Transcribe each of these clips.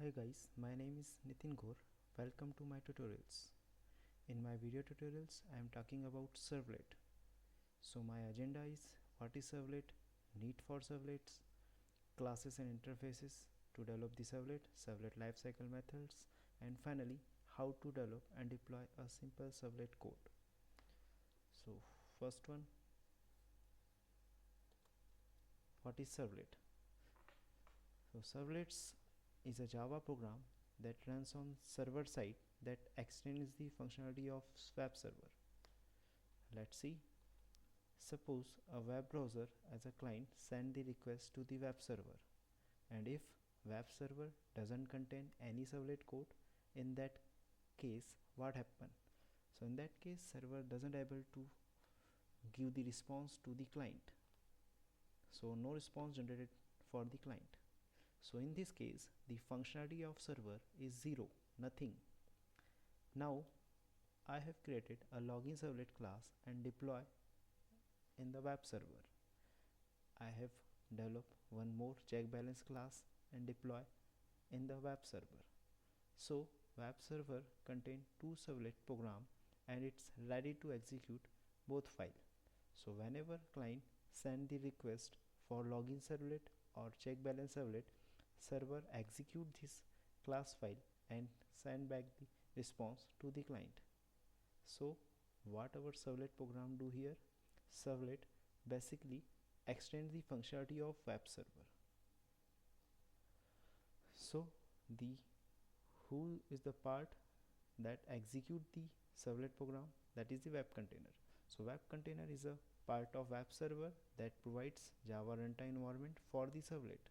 Hi guys, my name is Nitin Gaur. Welcome to my tutorials. In my video tutorials, I am talking about Servlet. So my agenda is what is Servlet, need for Servlets, classes and interfaces to develop the Servlet, Servlet lifecycle methods, and finally how to develop and deploy a simple Servlet code. So first one, what is Servlet? So Servlets is a Java program that runs on server side that extends the functionality of web server. Let's see. Suppose a web browser as a client send the request to the web server, and if web server doesn't contain any servlet code, in that case what happen? So in that case server doesn't able to give the response to the client. So no response generated for the client. So in this case the functionality of server is 0, nothing. Now I have created a login servlet class and deploy in the web server. I have developed one more check balance class and deploy in the web server. So web server contain two servlet program and it's ready to execute both file. So whenever client send the request for login servlet or check balance servlet, server execute this class file and send back the response to the client. So what our servlet program do here? Servlet basically extends the functionality of web server. So the who is the part that execute the servlet program? That is the web container. So web container is a part of web server that provides Java runtime environment for the servlet.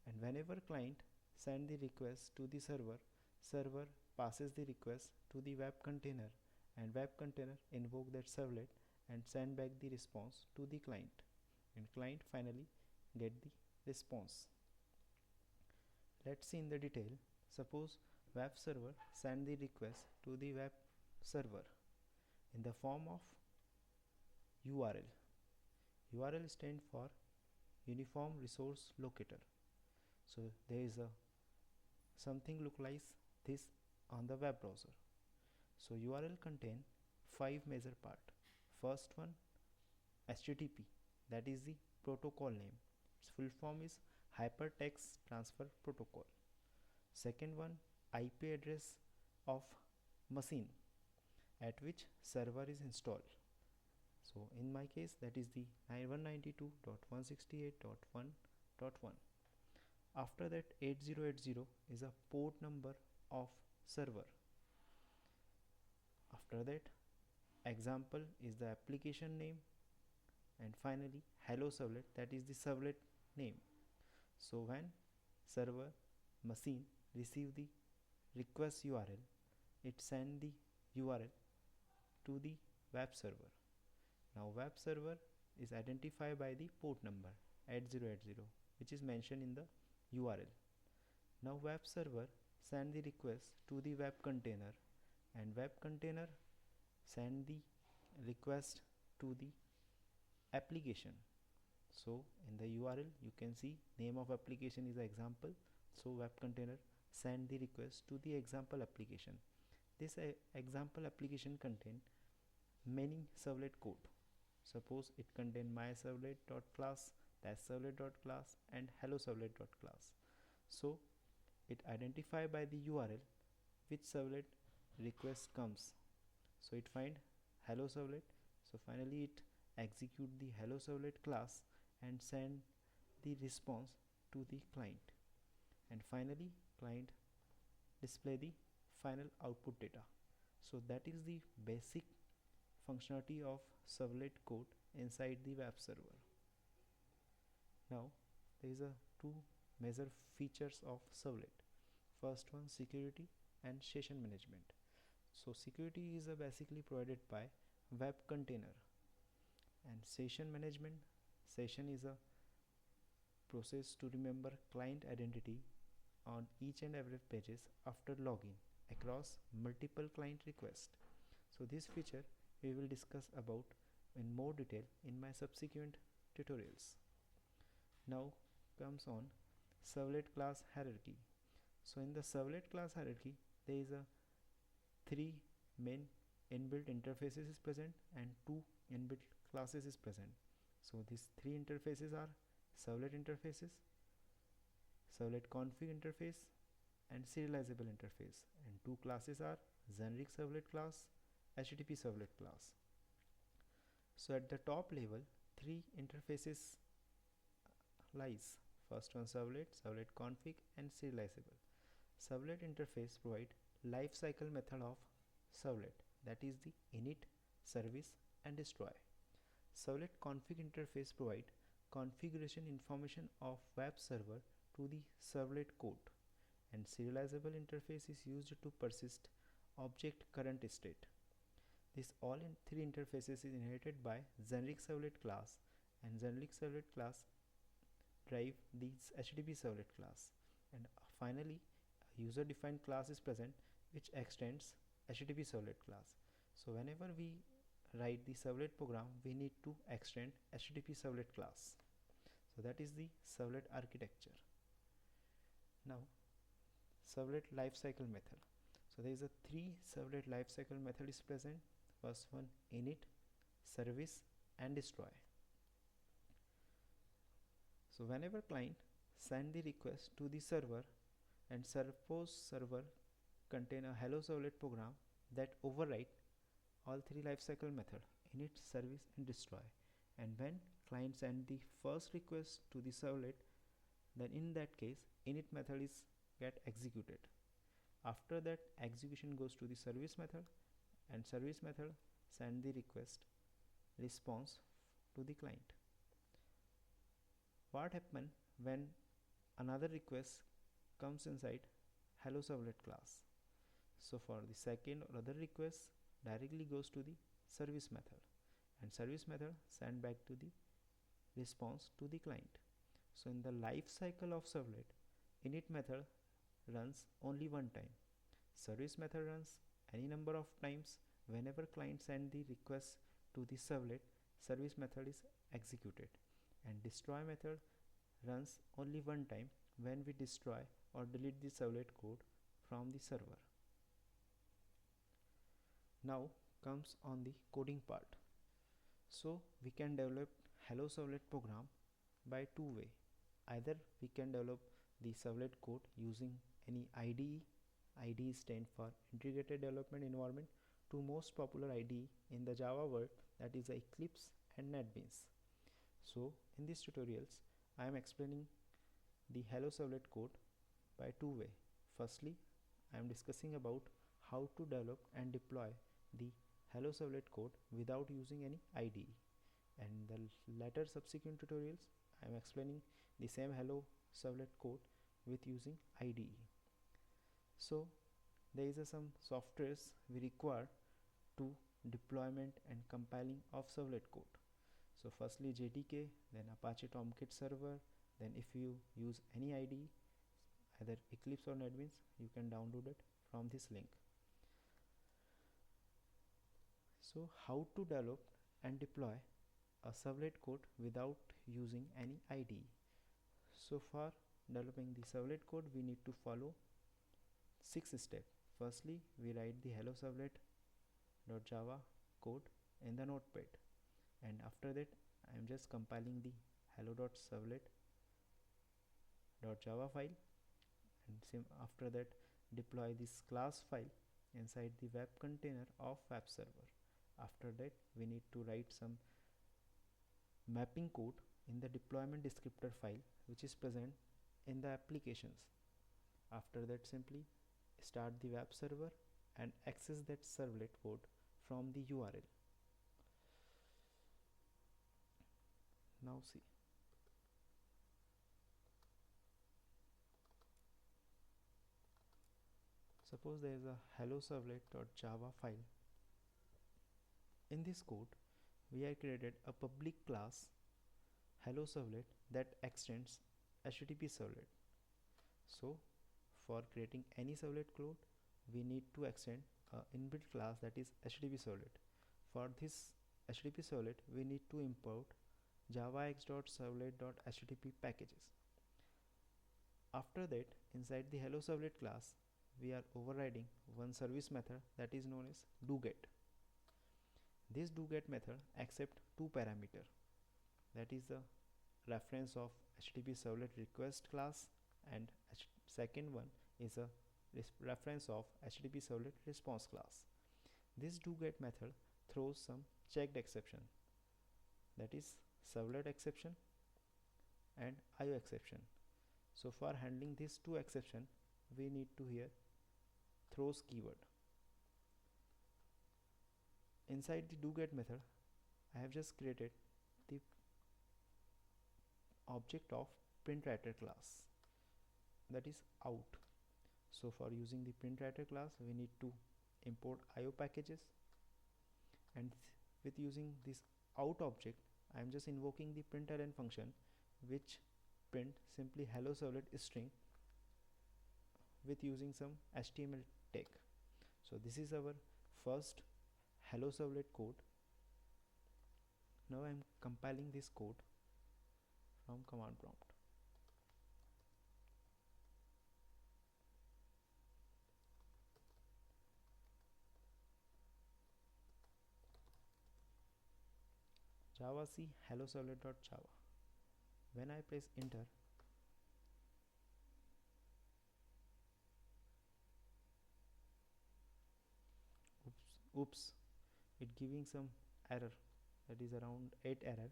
And whenever client send the request to the server, server passes the request to the web container, and web container invoke that servlet and send back the response to the client, and client finally get the response. Let's see in the detail. Suppose web server send the request to the web server in the form of URL. URL stand for Uniform Resource Locator. So there is a something look like this on the web browser. So URL contain 5 major part. First one, HTTP, that is the protocol name. Its full form is Hypertext Transfer Protocol. Second one, IP address of machine at which server is installed. So in my case that is the 192.168.1.1. After that 8080 is a port number of server. After that example is the application name, and finally hello servlet, that is the servlet name. So when server machine receive the request URL, it send the URL to the web server. Now web server is identified by the port number 8080 which is mentioned in the URL. Now web server send the request to the web container, and web container send the request to the application. So in the URL you can see name of application is example. So web container send the request to the example application. This example application contain many servlet code. Suppose it contain myServlet.class, testServlet.class, and helloServlet.class. So it identify by the URL which servlet request comes. So it find hello servlet. So finally it execute the hello servlet class and send the response to the client, and finally client display the final output data. So that is the basic functionality of servlet code inside the web server. Now there is a two major features of servlet. First one, security and session management. So security is basically provided by web container, and session management, session is a process to remember client identity on each and every pages after login across multiple client requests. So this feature we will discuss about in more detail in my subsequent tutorials. Now comes on servlet class hierarchy. So in the servlet class hierarchy, there is a 3 main inbuilt interfaces is present and 2 inbuilt classes is present. So these 3 interfaces are servlet interfaces, servlet config interface and serializable interface, and 2 classes are generic servlet class, HTTP servlet class. So at the top level, 3 interfaces lies. First one servlet, servlet config and serializable. Servlet interface provide lifecycle method of servlet, that is the init, service and destroy. Servlet config interface provide configuration information of web server to the servlet code, and serializable interface is used to persist object current state. This all in 3 interfaces is inherited by generic servlet class, and generic servlet class drive this HTTP servlet class, and finally a user defined class is present which extends HTTP servlet class. So whenever we write the servlet program, we need to extend HTTP servlet class. So that is the servlet architecture. Now servlet lifecycle method. So there is a 3 servlet lifecycle method is present. First one init, service and destroy. So whenever client send the request to the server, and suppose server contain a hello servlet program that override all 3 lifecycle method init, service and destroy, and when client send the first request to the servlet, then in that case init method is get executed. After that, execution goes to the service method, and service method send the request response to the client. What happen when another request comes inside hello servlet class? So for the second or other request directly goes to the service method, and service method send back to the response to the client. So in the life cycle of servlet, init method runs only one time, service method runs any number of times. Whenever client send the request to the servlet, service method is executed, and destroy method runs only one time when we destroy or delete the servlet code from the server. Now comes on the coding part. So we can develop hello servlet program by 2 ways. Either we can develop the servlet code using any IDE. IDE stands for Integrated Development Environment, two most popular IDE in the Java world, that is Eclipse and NetBeans. So in these tutorials I am explaining the hello servlet code by 2 ways. Firstly, I am discussing about how to develop and deploy the hello servlet code without using any IDE, and the later subsequent tutorials I am explaining the same hello servlet code with using IDE. So there is some softwares we require to deployment and compiling of servlet code. So firstly JDK, then Apache Tomcat server, then if you use any IDE, either Eclipse or NetBeans, you can download it from this link. So how to develop and deploy a servlet code without using any IDE? So for developing the servlet code, we need to follow 6 steps. Firstly, we write the hello servlet.java code in the notepad, and after that I am just compiling the hello.servlet.java file, and after that deploy this class file inside the web container of web server. After that we need to write some mapping code in the deployment descriptor file which is present in the applications. After that simply start the web server and access that servlet code from the URL. Now see, suppose there is a hello servlet.java file. In this code we have created a public class hello servlet that extends HTTP servlet. So for creating any servlet code, we need to extend an inbuilt class that is HTTP servlet. For this HTTP servlet, we need to import javax.servlet.http packages. After that, inside the hello servlet class, we are overriding one service method that is known as doGet. This doGet method accepts two parameters, that is the reference of HTTP servlet request class, and second one is a reference of HTTP servlet response class. This doGet method throws some checked exception, that is servlet exception and IO exception. So for handling these two exception, we need to here throws keyword. Inside the doGet method, I have just created the object of printWriter class, that is out. So for using the printWriter class, we need to import IO packages, and with using this out object, I am just invoking the println function, which print simply hello servlet string with using some HTML tag. So this is our first hello servlet code. Now I am compiling this code from command prompt. Java C hello servlet.java. When I press enter, oops, it giving some error, that is around 8 error.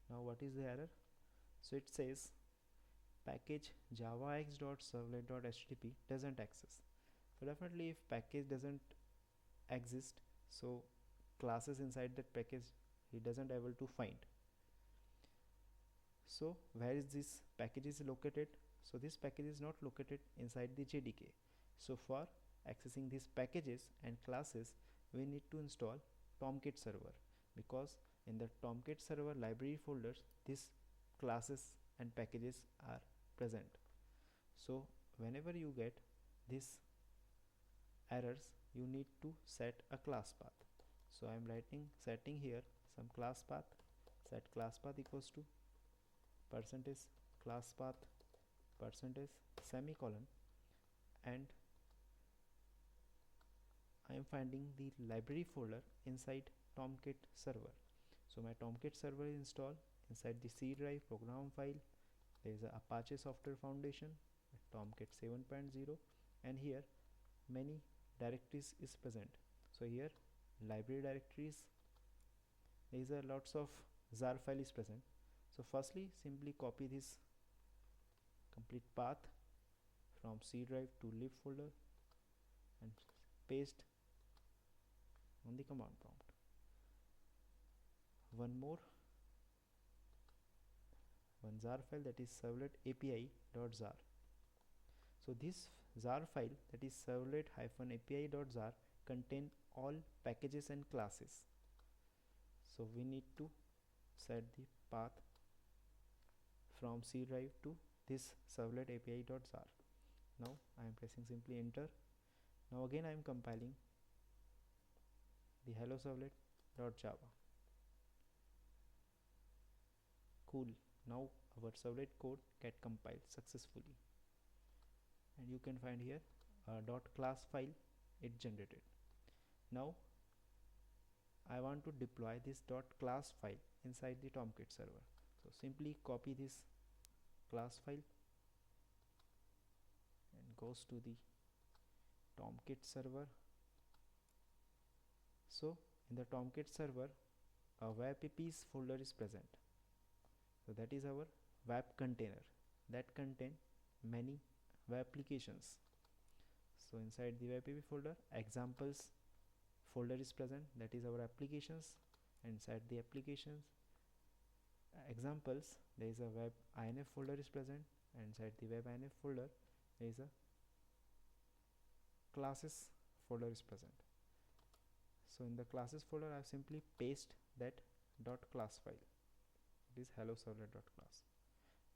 Now what is the error? So it says package javax.servlet.http doesn't access. So definitely if package doesn't exist, so classes inside that package he doesn't able to find. So where is this package is located? So this package is not located inside the JDK. So for accessing these packages and classes, we need to install Tomcat server, because in the Tomcat server library folders, these classes and packages are present. So whenever you get these errors, you need to set a class path. So I am setting here some class path. Set class path equals to percentage class path percentage semicolon, and I am finding the library folder inside Tomcat server. So my Tomcat server is installed. Inside the C drive program file, there is a Apache Software Foundation, Tomcat 7.0, and here many directories is present. So here library directories, there is a lots of jar file is present. So firstly, simply copy this complete path from C drive to lib folder and paste on the command prompt. One jar file, that is servlet api.jar. So this jar file, that is servlet-api.jar, contain all packages and classes. So we need to set the path from C drive to this servlet api.jar. Now I am pressing simply enter. Now again I am compiling the hello servlet.java. Cool. Now our servlet code get compiled successfully, and you can find here a .class file it generated. Now I want to deploy this .class file inside the Tomcat server. So simply copy this class file and goes to the Tomcat server. So in the Tomcat server, a webapps folder is present. So that is our web container that contain many web applications. So inside the webapp folder, examples folder is present, that is our applications. And inside the applications examples, there is a web inf folder is present, and inside the web inf folder there is a classes folder is present. So in the classes folder, I simply paste that .class file. It is hello servlet.class.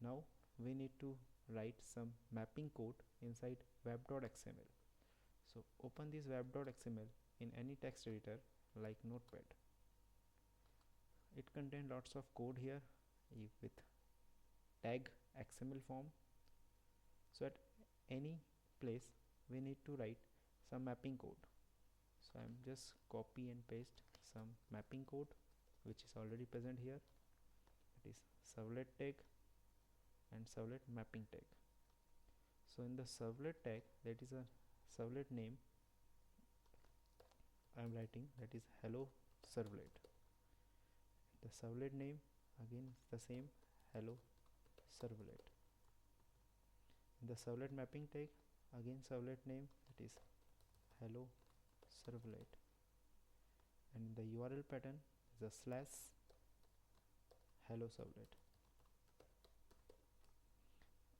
Now we need to write some mapping code inside web.xml. So open this web.xml in any text editor like Notepad. It contains lots of code here with tag XML form, So at any place we need to write some mapping code. So I'm just copy and paste some mapping code which is already present here. It is servlet tag and servlet mapping tag. So in the servlet tag, that is a servlet name, I am writing that is hello servlet. The servlet name again is the same, hello servlet. In the servlet mapping tag, again servlet name, that is hello servlet, and the URL pattern is a slash hello servlet.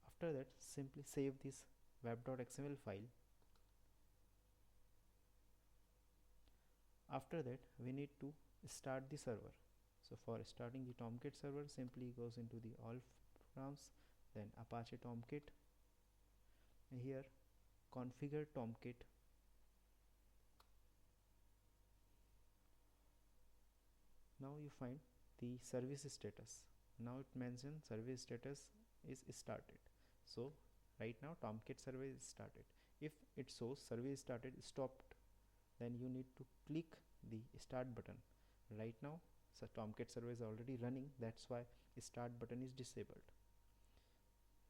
After that, simply save this web.xml file. After that, we need to start the server. So for starting the Tomcat server, simply goes into the all programs, then Apache Tomcat, here configure Tomcat. Now you find the service status. Now it mentions service status is started. So right now Tomcat server is started. If it shows service started stopped, then you need to click the start button. Right now so Tomcat server is already running, that's why start button is disabled.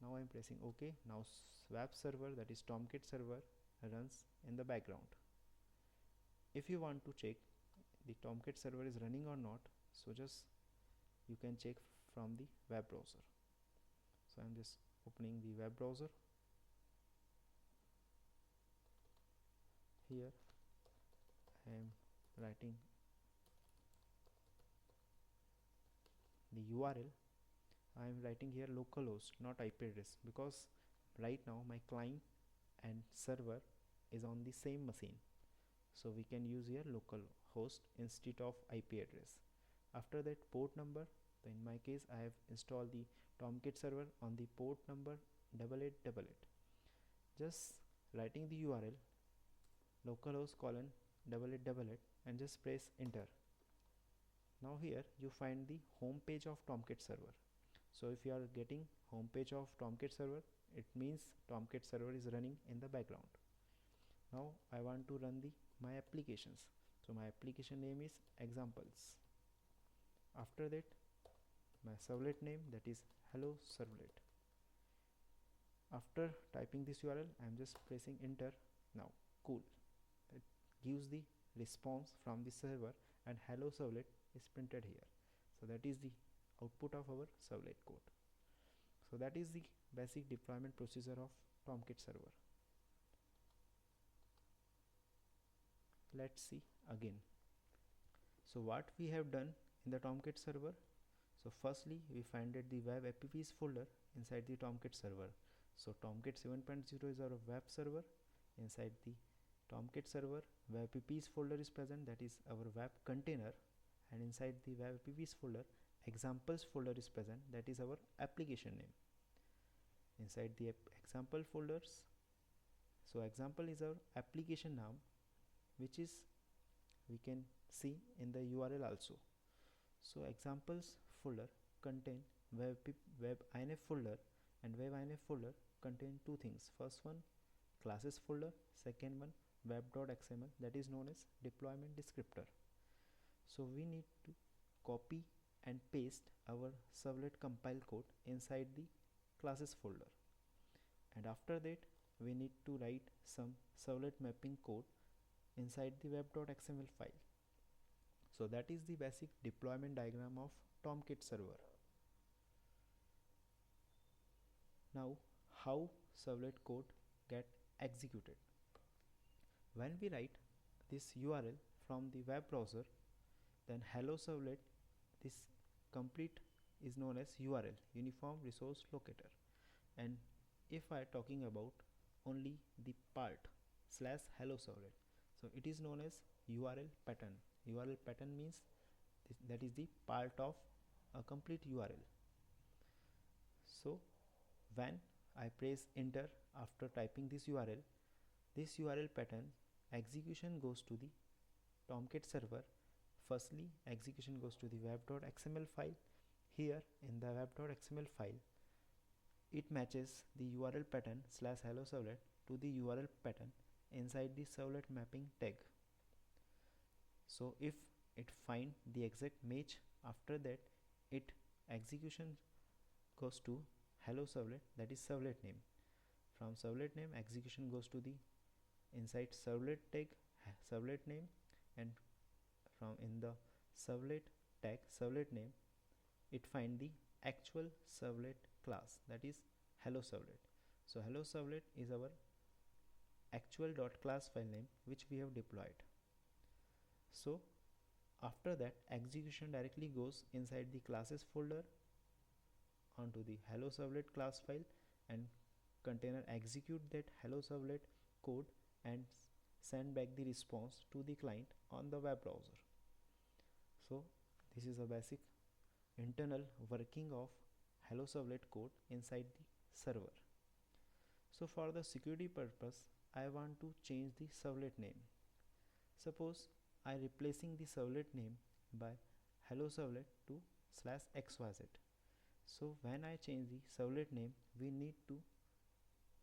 Now I am pressing OK. Now swap server, that is Tomcat server, runs in the background. If you want to check the Tomcat server is running or not, so just you can check from the web browser. So I am just opening the web browser. Here I am writing the URL. I am writing here localhost, not IP address, because right now my client and server is on the same machine, so we can use here localhost instead of IP address. After that, port number, so in my case I have installed the Tomcat server on the port number 8888. Just writing the URL localhost colon 8888 and just press enter. Now here you find the home page of Tomcat server. So if you are getting home page of Tomcat server, it means Tomcat server is running in the background. Now I want to run my applications. So my application name is examples. After that, my servlet name, that is hello servlet. After typing this URL, I am just pressing enter. Now cool, it gives the response from the server and hello servlet is printed here. So that is the output of our servlet code. So that is the basic deployment procedure of Tomcat server. Let's see again. So what we have done in the Tomcat server. So firstly, we finded the web apps folder inside the Tomcat server. So Tomcat 7.0 is our web server. Inside the Tomcat server, web apps folder is present, that is our web container, and inside the web apps folder, examples folder is present, that is our application name. Inside the example folders, so example is our application name, which is we can see in the URL also. So examples folder contain web inf folder, and web inf folder contain two things. First one, classes folder, second one, web.xml, that is known as deployment descriptor. So we need to copy and paste our servlet compile code inside the classes folder, and after that we need to write some servlet mapping code inside the web.xml file. So that is the basic deployment diagram of Tomcat server. Now how servlet code get executed? When we write this URL from the web browser, then hello servlet, this complete is known as URL, uniform resource locator. And if I talking about only the part slash hello servlet, so it is known as URL pattern. URL pattern means that is the part of a complete URL. So when I press enter after typing this URL pattern, execution goes to the Tomcat server. Firstly, execution goes to the web.xml file. Here in the web.xml file, it matches the URL pattern slash hello servlet to the URL pattern inside the servlet mapping tag. So if it find the exact match, after that it execution goes to hello servlet, that is servlet name. From servlet name, execution goes to the inside servlet tag servlet name, and from in the servlet tag servlet name it find the actual servlet class, that is hello servlet. So hello servlet is our actual .class file name which we have deployed. So after that execution directly goes inside the classes folder onto the hello servlet class file, and container execute that hello servlet code and send back the response to the client on the web browser. So this is a basic internal working of hello servlet code inside the server. So for the security purpose, I want to change the servlet name. Suppose I replacing the servlet name by hello servlet to /xyz. So when I change the servlet name, we need to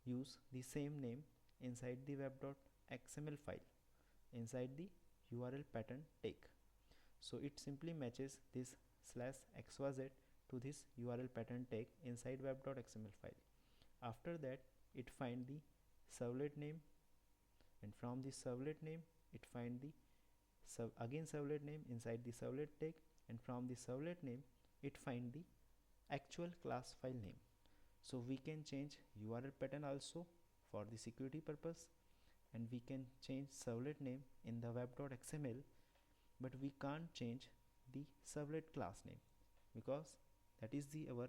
use the same name inside the web.xml file inside the URL pattern tag. So it simply matches this /xyz to this URL pattern tag inside web.xml file. After that it find the servlet name, and from the servlet name it find the again servlet name inside the servlet tag, and from the servlet name it find the actual class file name. So we can change URL pattern also for the security purpose, and we can change servlet name in the web.xml, but we can't change the servlet class name because that is the our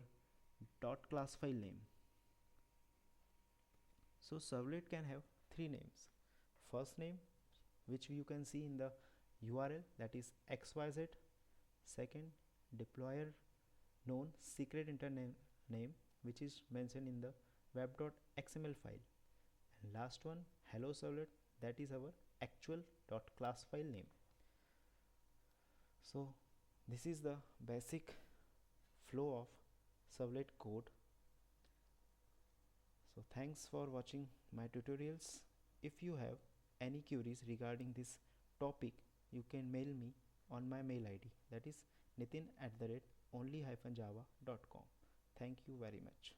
.class file name. So servlet can have three names. First name, which you can see in the URL, that is xyz. Second, deployer known secret internal name, which is mentioned in the web.xml file. And last one, hello servlet, that is our actual .class file name. So this is the basic flow of servlet code. So thanks for watching my tutorials. If you have any queries regarding this topic, you can mail me on my mail ID, that is nitin@only-java.com. Thank you very much.